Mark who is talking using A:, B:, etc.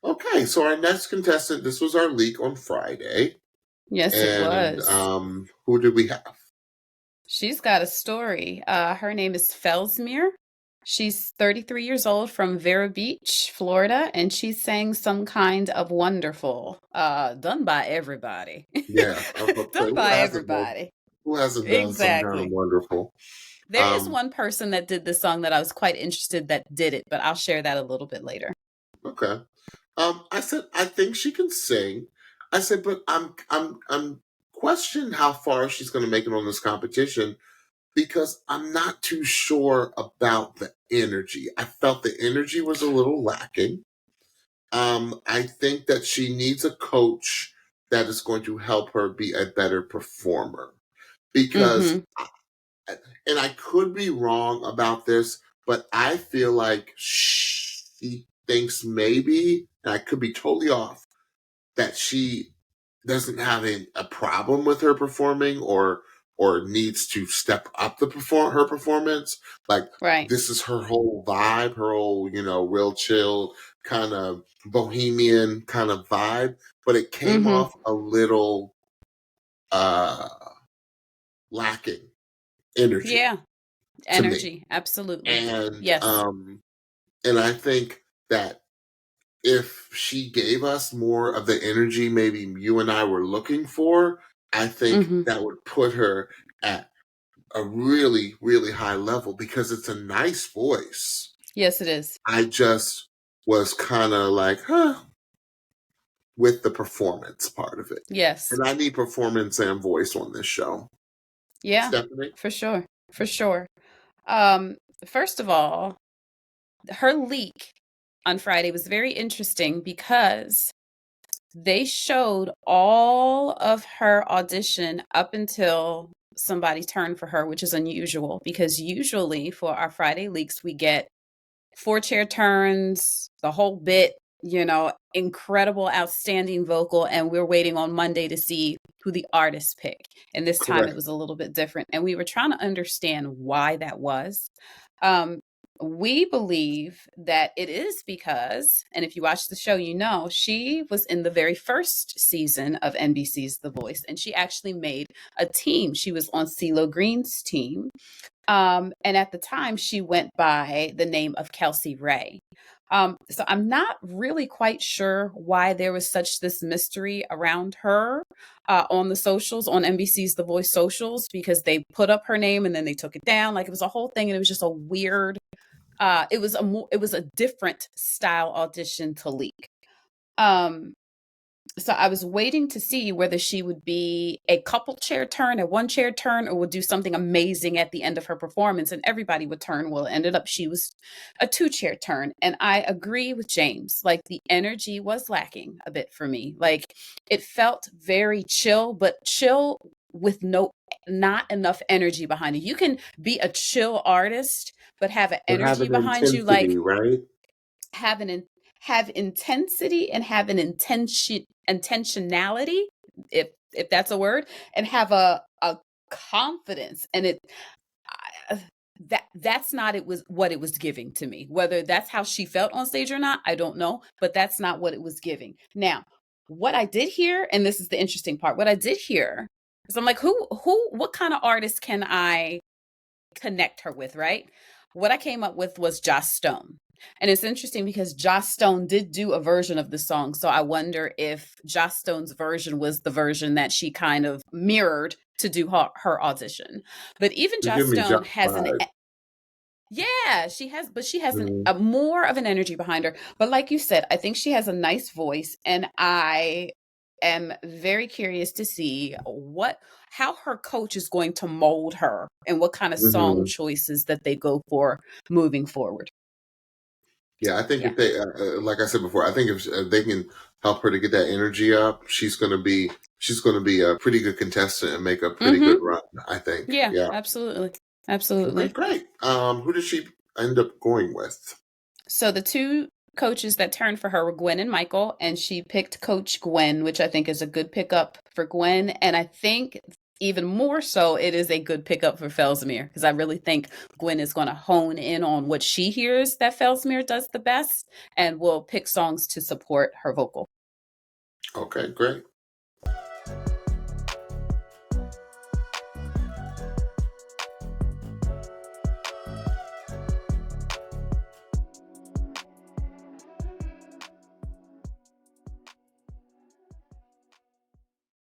A: Okay, so our next contestant, this was our leak on Friday.
B: Yes, it
A: And
B: was.
A: who did we have?
B: She's got a story. Her name is Felsmere. She's 33 years old from Vero Beach, Florida, and she sang Some Kind of Wonderful, done by everybody.
A: Yeah, I was about to say,
B: Done by everybody.
A: who hasn't done some kind of
B: Exactly.
A: wonderful?
B: There is
A: Um,
B: one person that did the song that I was quite interested that did it, but I'll share that a little bit later.
A: okay. I said I think she can sing. I said, but I'm questioning how far she's going to make it on this competition because I'm not too sure about the energy. I felt the energy was a little lacking. I think that she needs a coach that is going to help her be a better performer because,
B: Mm-hmm.
A: and I could be wrong about this, but I feel like she thinks maybe, and I could be totally off, that she doesn't have a problem with her performing or needs to step up her performance. Like
B: Right.
A: this is her whole vibe, her whole, real chill kind of bohemian kind of vibe, but it came
B: Mm-hmm.
A: off a little uh lacking energy
B: Yeah.
A: to me.
B: Energy. Absolutely.
A: And
B: Yes.
A: and I think that if she gave us more of the energy maybe you and I were looking for, I think
B: Mm-hmm.
A: that would put her at a really, really high level because it's a nice voice.
B: Yes, it is.
A: I just was kind of like, with the performance part of it.
B: Yes.
A: And I need performance and voice on this show.
B: Yeah,
A: Stephanie?
B: for sure. For sure. Um, First of all, her leak on Friday was very interesting because they showed all of her audition up until somebody turned for her, which is unusual because usually for our Friday leaks, we get four chair turns, the whole bit, incredible, outstanding vocal. And we're waiting on Monday to see who the artist pick. And this time it
A: Correct.
B: was a little bit different. And we were trying to understand why that was. Um, we believe that it is because, and if you watch the show, she was in the very first season of NBC's The Voice, and she actually made a team. She was on CeeLo Green's team. And at the time, she went by the name of Kelsey Ray. So I'm not really quite sure why there was such this mystery around her on the socials, on NBC's The Voice socials, because they put up her name and then they took it down. Like it was a whole thing, and it was just a weird. It was a different style audition to leak. Um, so I was waiting to see whether she would be a couple chair turn, a one chair turn, or would do something amazing at the end of her performance and everybody would turn. Well, it ended up she was a two chair turn. And I agree with James. Like the energy was lacking a bit for me. Like it felt very chill, but chill with not enough energy behind it. You can be a chill artist, but have an
A: But have
B: energy
A: an
B: behind you, like
A: intensity, right?
B: have an have intensity and have an intentionality, if that's a word, and have a confidence, and that's not it was what it was giving to me. Whether that's how she felt on stage or not, I don't know, but that's not what it was giving. Now, what I did hear, and this is the interesting part, what I did hear is I'm like, what kind of artist can I connect her with, right? What I came up with was Joss Stone. And it's interesting because Joss Stone did do a version of the song. So I wonder if Joss Stone's version was the version that she kind of mirrored to do her audition. But even
A: You
B: Joss
A: give me
B: Stone
A: just
B: has an
A: vibe.
B: yeah, she has, but she has
A: Mhm.
B: a more of an energy behind her. But like you said, I think she has a nice voice, and I am very curious to see how her coach is going to mold her and what kind of song
A: Mhm.
B: choices that they go for moving forward.
A: Yeah, I think
B: Yeah.
A: if they, like I said before, I think if they can help her to get that energy up, she's gonna be a pretty good contestant and make a pretty good
B: Mm-hmm.
A: run. I think.
B: Yeah,
A: Yeah.
B: absolutely.
A: Okay,
B: Absolutely.
A: great. Who did she end up going with?
B: So the two coaches that turned for her were Gwen and Michael, and she picked Coach Gwen, which I think is a good pickup for Gwen. And I think even more so, it is a good pickup for Felsmere because I really think Gwen is going to hone in on what she hears that Felsmere does the best and will pick songs to support her vocal.
A: Okay, great.